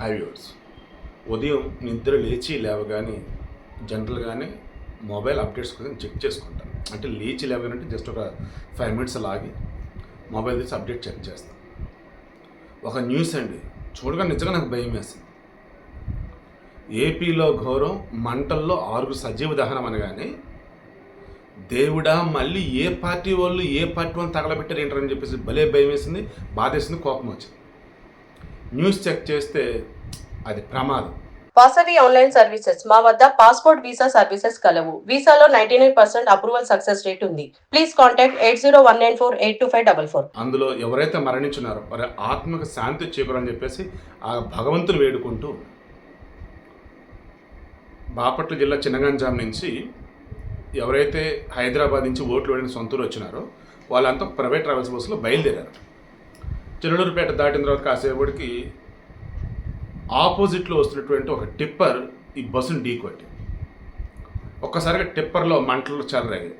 Hi viewers. ఉదయం నిద్ర లేవగానే జనరల్గానే మొబైల్ అప్డేట్స్ కోసం చెక్ చేసుకుంటాను. అంటే లేవగానే అంటే జస్ట్ ఒక 5 మినిట్స్ ఆగి మొబైల్ తీసి అప్డేట్ చెక్ చేస్తాను. ఒక న్యూస్ అండి, చూడగా నిజంగా నాకు భయం వేస్తుంది. ఏపీలో ఘోరం, మంటల్లో 6 సజీవ దహనం అనగానే దేవుడా మళ్ళీ ఏ పార్టీ వాళ్ళు తగలబెట్టారు ఏంటని చెప్పేసి భలే భయం వేసింది, బాధేసింది, కోపం వచ్చింది. న్యూస్ చెక్ చేస్తే అది ప్రమాదం. Vasavi online services. మా వద్ద పాస్పోర్ట్ వీసా సర్వీసెస్ కలవు. వీసాలో 99% అప్రూవల్ సక్సెస్ రేట్ ఉంది. Please contact 8019482544. అందులో ఎవరైతే మరణించున్నారో వారి ఆత్మకు శాంతి చేకూరని చెప్పేసి ఆ భగవంతుని వేడుకుంటూ, బాపట్ల జిల్లా చిన్నగంజాం నుంచి ఎవరైతే హైదరాబాద్ నుంచి ఓట్లు వేయడానికి సొంతూరు వచ్చినారో వాళ్ళంతా ప్రైవేట్ ట్రావెల్స్ బస్సులో బయలుదేరారు. చిన్నలూరుపేట దాటిన తర్వాత కాసేపటికి ఆపోజిట్లో వస్తున్నటువంటి ఒక టిప్పర్ ఈ బస్సును ఢీకొట్టి ఒక్కసారిగా టిప్పర్లో మంటలు చెలరేగాయి.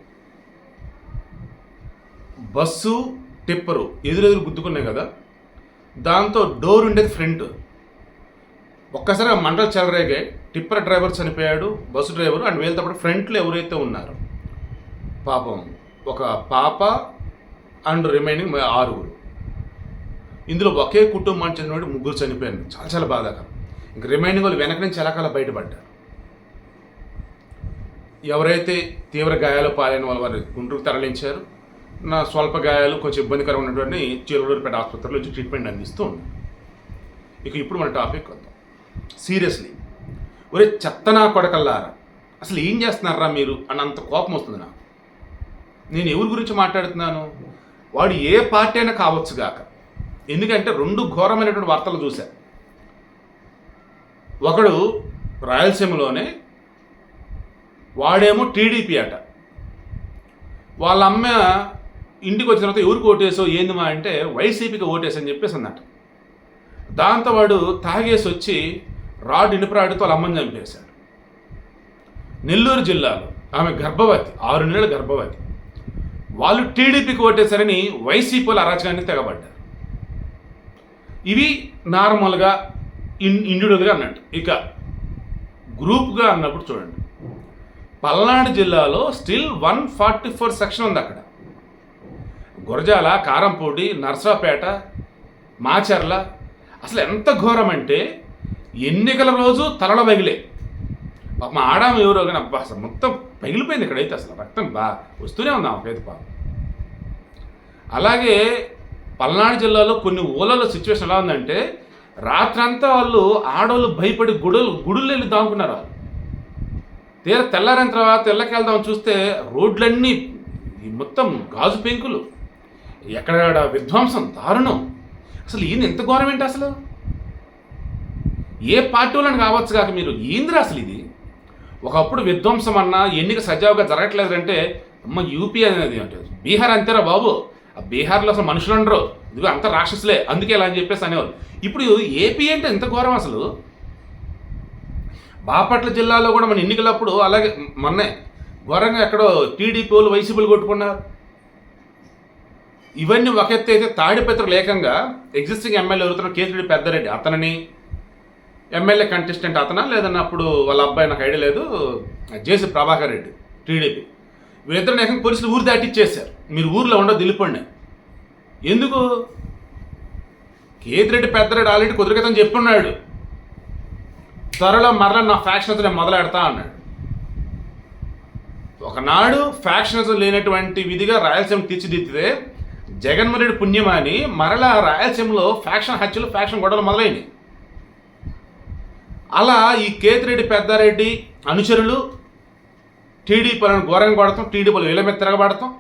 బస్సు టిప్పరు ఎదురెదురు గుద్దుకున్నాయి కదా, దాంతో డోర్ ఉండేది ఫ్రంట్. ఒక్కసారిగా మంటలు చెలరేగాయి. టిప్పర్ డ్రైవర్ చనిపోయాడు, బస్సు డ్రైవరు అండ్ వీళ్ళతో పాటు ఫ్రంట్లో ఎవరైతే ఉన్నారో పాపం ఒక పాప అండ్ రిమైనింగ్ 6. ఇందులో ఒకే కుటుంబానికి చెందిన 3 చనిపోయారు. చాలా చాలా బాధాకరం. ఇంక రిమైనింగ్ వాళ్ళు వెనక నుంచి ఎలాకాల బయటపడ్డారు. ఎవరైతే తీవ్ర గాయాలు పాలైన వారి గుంటూరుకు తరలించారు. నా స్వల్ప గాయాలు కొంచెం ఇబ్బందికరంగా ఉన్నటువంటి చిలకలూరుపేట ఆసుపత్రిలో వచ్చి ట్రీట్మెంట్ అందిస్తూ ఉంది. ఇక ఇప్పుడు మన టాపిక్ వద్దాం. సీరియస్లీ, ఒరే చెత్తనా కొడకల్లారా, అసలు ఏం చేస్తున్నారా మీరు అన్నంత కోపం వస్తుంది నాకు. నేను ఎవరి గురించి మాట్లాడుతున్నాను? వాడు ఏ పార్టీ అయినా కావచ్చు గాక. ఎందుకంటే 2 ఘోరమైనటువంటి వార్తలు చూశా. ఒకడు రాయలసీమలోనే, వాడేమో టీడీపీ అట. వాళ్ళ అమ్మ ఇంటికి వచ్చిన తర్వాత ఎవరికి ఓటేసో ఏందిమా అంటే వైసీపీకి ఓటేసని చెప్పేసి అన్నట. దాంతో వాడు తాగేసి వచ్చి ఇనుపరాడుతో వాళ్ళ అమ్మని చంపేశాడు. నెల్లూరు జిల్లాలో ఆమె గర్భవతి, 6 నెలల గర్భవతి. వాళ్ళు టీడీపీకి ఓటేశారని వైసీపీలు అరాచకాన్ని తెగబడ్డారు. ఇవి నార్మల్గా ఇండివిజువల్గా అన్నట్టు. ఇక గ్రూప్గా అన్నప్పుడు చూడండి, పల్నాడు జిల్లాలో స్టిల్ 144 సెక్షన్ ఉంది. అక్కడ గురజాల, కారంపూడి, నర్సాపేట, మాచర్ల అసలు ఎంత ఘోరం అంటే ఎన్నికల రోజు తలల పగిలే. పాపం ఆడాము ఎవరో కానీ అబ్బా అసలు మొత్తం పగిలిపోయింది. ఇక్కడైతే అసలు రక్తం వస్తూనే ఉంది ఆమెకైతే పాపం. అలాగే పల్నాడు జిల్లాలో కొన్ని ఊళ్ళలో సిచ్యువేషన్ ఎలా ఉందంటే రాత్రంతా వాళ్ళు ఆడవాళ్ళు భయపడి గుడులు వెళ్ళి దాముకున్నారు. వాళ్ళు తీరా తెల్లారైన తర్వాత ఇళ్ళకి వెళ్దామని చూస్తే రోడ్లన్నీ మొత్తం గాజు పెంకులు, ఎక్కడ విధ్వంసం, దారుణం. అసలు ఈయన ఎంత ఘోరం ఏంటి అసలు? ఏ పార్టీ వాళ్ళని కావచ్చు కాక మీరు ఏందిరా అసలు ఇది? ఒకప్పుడు విధ్వంసం అన్నా ఎన్నిక సజావుగా జరగట్లేదు అంటే అమ్మ యూపీ అనేది అంటే బీహార్ అంతేరా బాబు, ఆ బీహార్లో అసలు మనుషులు ఉండరు, ఇదిగో అంత రాక్షసులే, అందుకే ఇలా అని చెప్పేసి అనేవాళ్ళు. ఇప్పుడు ఏపీ అంటే ఎంత ఘోరం అసలు. బాపట్ల జిల్లాలో కూడా మన ఎన్నికలప్పుడు అలాగే మొన్నే ఘోరంగా ఎక్కడో టీడీపీ వాళ్ళు వైసీపీలు కొట్టుకున్నారు. ఇవన్నీ ఒక ఎత్తు అయితే తాడిపత్రులు ఏకంగా ఎగ్జిస్టింగ్ ఎమ్మెల్యే ఎవరుతున్న కేతిరెడ్డి పెద్దారెడ్డి అతనని, ఎమ్మెల్యే కంటెస్టెంట్ అతనా లేదన్నప్పుడు వాళ్ళ అబ్బాయి నాకు ఐడియా లేదు, జేసీ ప్రభాకర్ రెడ్డి టీడీపీ, వీళ్ళిద్దరిని ఏకంగా పోలీసులు ఊరు దాటిచ్చేశారు. మీరు ఊర్లో ఉండదు, వెళ్ళిపోండి. ఎందుకు? కేతిరెడ్డి పెద్దరెడ్డి ఆల్రెడీ కొద్ది క్రితం చెప్పున్నాడు, త్వరలో మరలా నా ఫ్యాక్షన్స్ నేను మొదలెడతా అన్నాడు. ఒకనాడు ఫ్యాక్షన్స్ లేనటువంటి విధిగా రాయలసీమ తీర్చిదిద్దితే జగన్మోహన్ రెడ్డి పుణ్యమాని మరలా రాయలసీమలో ఫ్యాక్షన్ హత్యలు, ఫ్యాక్షన్ గొడవలు మొదలైనవి. అలా ఈ కేతిరెడ్డి పెద్దారెడ్డి అనుచరులు టీడీపీలను ఘోరంగా కొడతాం, టీడీపీలు వీళ్ళ మీద తిరగబడతాం.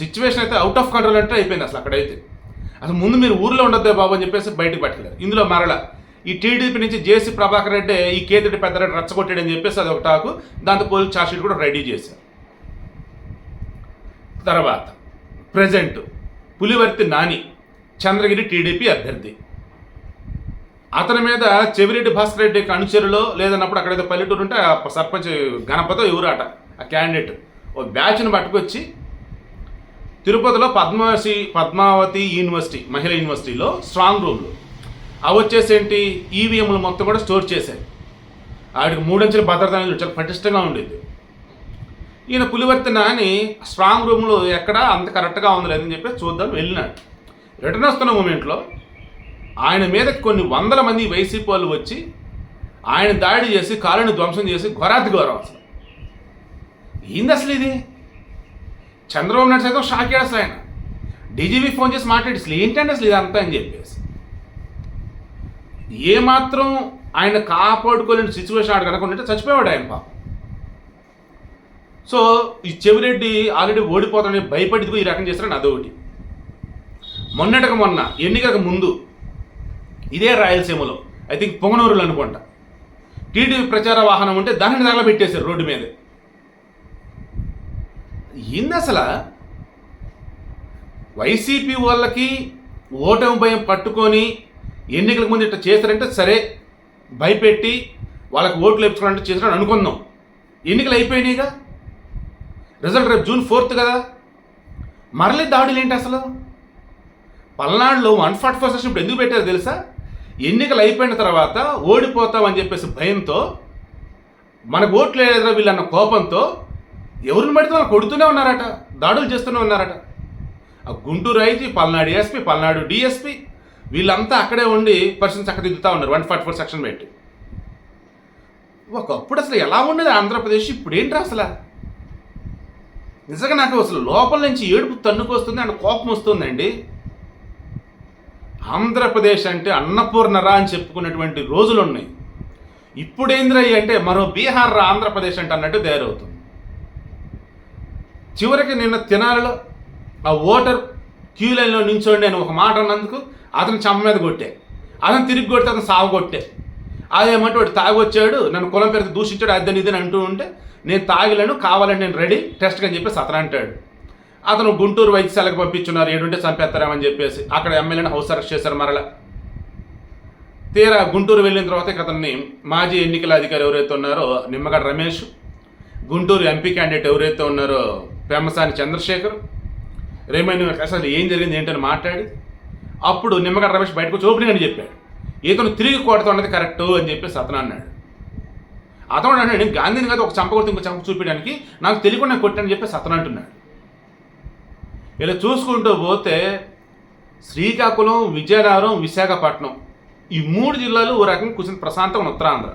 సిచ్యువేషన్ అయితే అవుట్ ఆఫ్ కంట్రోల్ అంటే అయిపోయింది అసలు. అక్కడైతే అసలు ముందు మీరు ఊర్లో ఉండొద్దే బాబు అని చెప్పేసి బయటకు పట్టుకెళ్ళారు. ఇందులో మరలా ఈ టీడీపీ నుంచి జేసీ ప్రభాకర్ రెడ్డి ఈ కేతిరెడ్డి పెద్దారెడ్డి రచ్చగొట్టాడని చెప్పేసి అది ఒక టాకు. దాంతో పోలీసు ఛార్జ్షీట్ కూడా రెడీ చేశారు. తర్వాత ప్రజెంట్ పులివర్తి నాని, చంద్రగిరి టీడీపీ అభ్యర్థి, అతని మీద చెవిరెడ్డి భాస్కర్ రెడ్డి అనుచరులో లేదన్నప్పుడు అక్కడైతే పల్లెటూరు ఉంటే ఆ సర్పంచ్ గణపతో ఎవరాట ఆ క్యాండిడేట్ ఓ బ్యాచ్ను పట్టుకొచ్చి తిరుపతిలో పద్మావతి యూనివర్సిటీ, మహిళా యూనివర్సిటీలో స్ట్రాంగ్ రూమ్లో అవి వచ్చేసి ఏంటి, ఈవీఎంలు మొత్తం కూడా స్టోర్ చేశాయి. ఆవిడకి 3 అంచెల భద్రత అనేది చాలా పటిష్టంగా ఉండేది. ఈయన పులివర్తి నాని స్ట్రాంగ్ రూమ్లో ఎక్కడ అంత కరెక్ట్గా ఉంది లేదని చెప్పి చూద్దాం వెళ్ళినాడు. రిటర్న్ వస్తున్న మూమెంట్లో ఆయన మీద కొన్ని వందల మంది వైసీపీ వాళ్ళు వచ్చి ఆయన దాడి చేసి కాలుని ధ్వంసం చేసి ఘోరాతి ఘోరం. అసలు ఏంది అసలు ఇది? చంద్రబాబు నాయుడు సైతం షాక్ అయ్యాడు. అసలు ఆయన డీజీపీ ఫోన్ చేసి మాట్లాడి అసలు ఏంటంటే అసలు ఇదంతా అని చెప్పేసి ఏమాత్రం ఆయన కాపాడుకోలేని సిచ్యువేషన్ ఆడ కనుకుంటే చచ్చిపోయాడు ఆయన పాపం. సో ఈ చెవిరెడ్డి ఆల్రెడీ ఓడిపోతాడని భయపడి ఈ రకం చేస్తారని అదొకటి. మొన్నటికి మొన్న ఎన్నికలకు ముందు ఇదే రాయలసీమలో ఐ థింక్ పొంగనూరులో అనుకుంటా టీడీపీ ప్రచార వాహనం ఉంటే దానిని తగలబెట్టేశారు రోడ్డు మీద. ఏంది అసలు? వైసీపీ వాళ్ళకి ఓటమి భయం పట్టుకొని ఎన్నికలకు ముందు ఇట్లా చేస్తారంటే సరే, భయపెట్టి వాళ్ళకి ఓట్లు వేయించుకోవాలంటే చేస్తారని అనుకుందాం. ఎన్నికలు అయిపోయినాయిగా, రిజల్ట్ రేపు June 4th కదా. మరలే దాడులు ఏంటి అసలు? పల్నాడులో 144 సెక్షన్ ఇప్పుడు ఎందుకు పెట్టారు తెలుసా? ఎన్నికలు అయిపోయిన తర్వాత ఓడిపోతామని చెప్పేసి భయంతో, మనకు ఓట్లు లేదురా వీళ్ళన్న కోపంతో ఎవరిని పడితే వాళ్ళు కొడుతూనే ఉన్నారట, దాడులు చేస్తూనే ఉన్నారట. ఆ Guntur IG, Palnadu SP, Palnadu DSP వీళ్ళంతా అక్కడే ఉండి పర్సన్ చక్కదిద్దుతూ ఉన్నారు 144 సెక్షన్ పెట్టి. ఒకప్పుడు అసలు ఎలా ఉండేది ఆంధ్రప్రదేశ్, ఇప్పుడు ఏంటి అసలు? నిజంగా నాకు అసలు లోపల నుంచి ఏడుపు తన్నుకొస్తుంది అండ్ కోపం వస్తుందండి. ఆంధ్రప్రదేశ్ అంటే అన్నపూర్ణరా అని చెప్పుకున్నటువంటి రోజులు ఉన్నాయి. ఇప్పుడేంద్రయ్య అంటే మరో బీహార్ రా ఆంధ్రప్రదేశ్ అంటే అన్నట్టు తయారవుతుంది. చివరికి నిన్న తెనాలిలో ఆ ఓటర్ క్యూ లైన్లో నించోండి అని ఒక మాట అన్నందుకు అతను చెంప మీద కొట్టే, అతను తిరిగి కొడితే అతను సాగు కొట్టే. అదేమంటే వాడు తాగొచ్చాడు, నన్ను కులం పేరుతో దూషించాడు, అదని ఇదని అంటూ ఉంటే నేను తాగిలేను, కావాలని నేను రెడీ టెస్ట్కి అని చెప్పేసి అతను అంటాడు. అతను గుంటూరు వైద్యశాలకు పంపించున్నారు, ఏడుంటే చంపేస్తారేమని చెప్పేసి. అక్కడ ఎమ్మెల్యేని హౌస్ అరెస్ట్ చేశారు. మరలా తీరా గుంటూరు వెళ్ళిన తర్వాత అతన్ని మాజీ ఎన్నికల అధికారి ఎవరైతే ఉన్నారో నిమ్మగడ్డ రమేష్, గుంటూరు ఎంపీ క్యాండిడేట్ ఎవరైతే ఉన్నారో పెమ్మసాని చంద్రశేఖర్, రేమైనా అసలు ఏం జరిగింది ఏంటని మాట్లాడి అప్పుడు నిమ్మగడ్డ రమేష్ బయటకు వచ్చి ఓపెనింగ్ అని చెప్పాడు. ఇతను తిరిగి కొడుతున్నది కరెక్టు అని చెప్పేసి అతను అన్నాడు. అతను అన్నాడు, నేను గాంధీని కాదు ఒక చంప కొడుతూ ఇంకో చంప చూపించడానికి నాకు తెలియకుండా కొట్టానని చెప్పేసి అతను అంటున్నాడు. ఇలా చూసుకుంటూ పోతే శ్రీకాకుళం, విజయనగరం, విశాఖపట్నం ఈ 3 జిల్లాలు ఓ రకంగా కొంచెం ప్రశాంతంగా ఉత్తరాంధ్ర.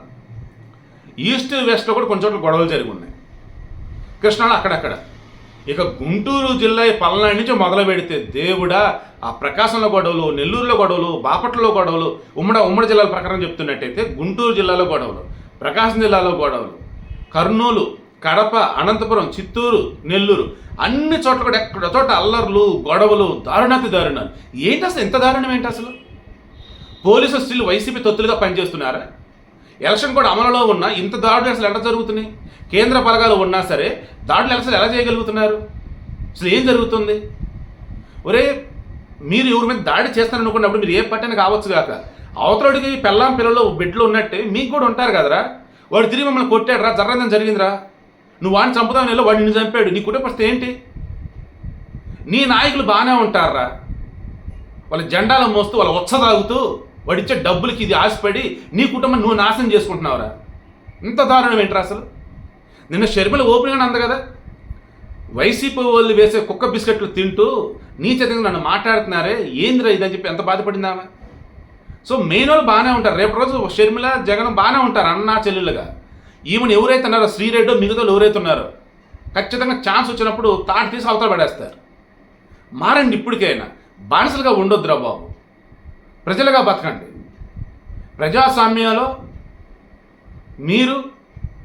ఈస్ట్ వెస్ట్లో కూడా కొంచెం చోట్ల గొడవలు జరిగి ఉన్నాయి. కృష్ణాలో అక్కడక్కడ. ఇక గుంటూరు జిల్లా పల్నాడు నుంచి మొదలు పెడితే దేవుడా, ఆ ప్రకాశంలో గొడవలు, నెల్లూరులో గొడవలు, బాపట్లలో గొడవలు, ఉమ్మడి జిల్లాల ప్రకారం చెప్తున్నట్టయితే గుంటూరు జిల్లాలో గొడవలు, ప్రకాశం జిల్లాలో గొడవలు, కర్నూలు, కడప, అనంతపురం, చిత్తూరు, నెల్లూరు అన్ని చోట్ల కూడా ఎక్కడ చోట అల్లర్లు, గొడవలు, దారుణాతి దారుణాలు. ఏంటి అసలు ఎంత దారుణం ఏంటి అసలు? పోలీసులు స్టిల్ వైసీపీ తొత్తులుగా పనిచేస్తున్నారా? ఎలక్షన్ కూడా అమలులో ఉన్నా ఇంత దాడులు అసలు ఎలా జరుగుతున్నాయి? కేంద్ర బలగాలు ఉన్నా సరే దాడులు అసలు ఎలా చేయగలుగుతున్నారు? అసలు ఏం జరుగుతుంది? ఒరే, మీరు ఎవరి మీద దాడి చేస్తారనుకున్నప్పుడు మీరు ఏ పట్టని కావచ్చు కాక అవతలడికి పెళ్ళాం పిల్లలు బెడ్లు ఉన్నట్టే మీకు కూడా ఉంటారు కదరా. వాడు తిరిగి మమ్మల్ని కొట్టాడు రా, జర్రందని జరిగిందిరా, నువ్వు వాడిని చంపుతావు నెల వాడు నిన్ను చంపాడు, నీ కుటుంబ పరిస్థితి ఏంటి? నీ నాయకులు బాగానే ఉంటారా, వాళ్ళ జెండాలు మోస్తూ వాళ్ళ ఉత్స తాగుతూ వాడిచ్చే డబ్బులకి ఇది ఆశపడి నీ కుటుంబం నువ్వు నాశనం చేసుకుంటున్నావురా. ఇంత దారుణం ఏంట్రా అసలు? నిన్న షర్మిల ఓపెనింగ్ అంది కదా, వైసీపీ వాళ్ళు వేసే కుక్క బిస్కెట్లు తింటూ నీచంగా నన్ను మాట్లాడుతున్నారే ఏందిరా ఇదని చెప్పి ఎంత బాధపడిందామా. సో మెయిన్ వాళ్ళు బాగానే ఉంటారు, రేపు రోజు షర్మిల జగన్ బాగానే ఉంటారు అన్నా చెల్లెళ్ళుగా. ఈమెను ఎవరైతే ఉన్నారో శ్రీరెడ్డి మిగతా ఎవరైతే ఉన్నారో ఖచ్చితంగా ఛాన్స్ వచ్చినప్పుడు తాటి తీసి అవతల పడేస్తారు. మారండి, ఇప్పటికైనా బానిసలుగా ఉండొద్దురా బాబు, ప్రజలుగా బతకండి. ప్రజాస్వామ్యంలో మీరు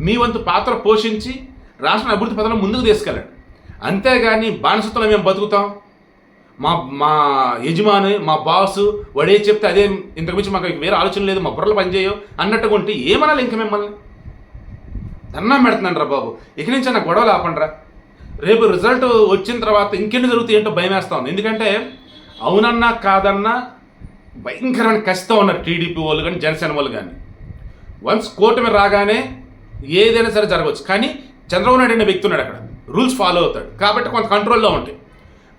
మీ వంతు పాత్ర పోషించి రాష్ట్ర అభివృద్ధి పథంలో ముందుకు తీసుకెళ్ళండి. అంతేగాని బానిసత్వంలో మేము బతుకుతాం, మా యజమాని మా బాసు వాడే చెప్తే అదే, ఇంతకుమించి మాకు వేరే ఆలోచన లేదు, మా బుర్రలు పనిచేయవు అన్నట్టుగా ఉంటే ఏమనాలి ఇంక మిమ్మల్ని? దండం పెడుతున్నాను రా బాబు, ఇక నుంచి నా గొడవలు ఆపండిరా. రేపు రిజల్ట్ వచ్చిన తర్వాత ఇంకెన్ని జరుగుతాయి ఏంటో భయం వేస్తా ఉంది. ఎందుకంటే అవునన్నా కాదన్నా భయంకరమైన కష్టం ఉన్నారు టీడీపీ వాళ్ళు కానీ జనసేన వాళ్ళు కానీ. వన్స్ కూటమి రాగానే ఏదైనా సరే జరగవచ్చు, కానీ చంద్రబాబు నాయుడు అనే వ్యక్తి ఉన్నాడు అక్కడ, రూల్స్ ఫాలో అవుతాడు కాబట్టి కొంత కంట్రోల్లో ఉంటాయి.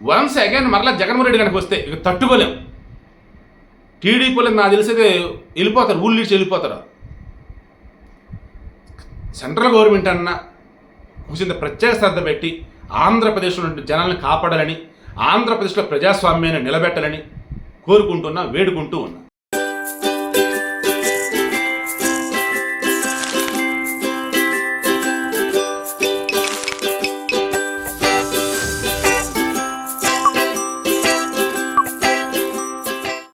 వన్స్ అగైన్ మరలా జగన్మోహన్ రెడ్డి కనుక వస్తే ఇక తట్టుకోలేం. టీడీపీలో నాకు తెలిసేదే వెళ్ళిపోతారు, ఊళ్ళు నుంచి వెళ్ళిపోతారు. సెంట్రల్ గవర్నమెంట్ అన్న కొంచెం ప్రత్యేక శ్రద్ధ పెట్టి ఆంధ్రప్రదేశ్లో ఉండే జనాలను కాపాడాలని, ఆంధ్రప్రదేశ్లో ప్రజాస్వామ్యాన్ని నిలబెట్టాలని కోరుకుంటున్నా, వేడుకుంటూ ఉన్నా.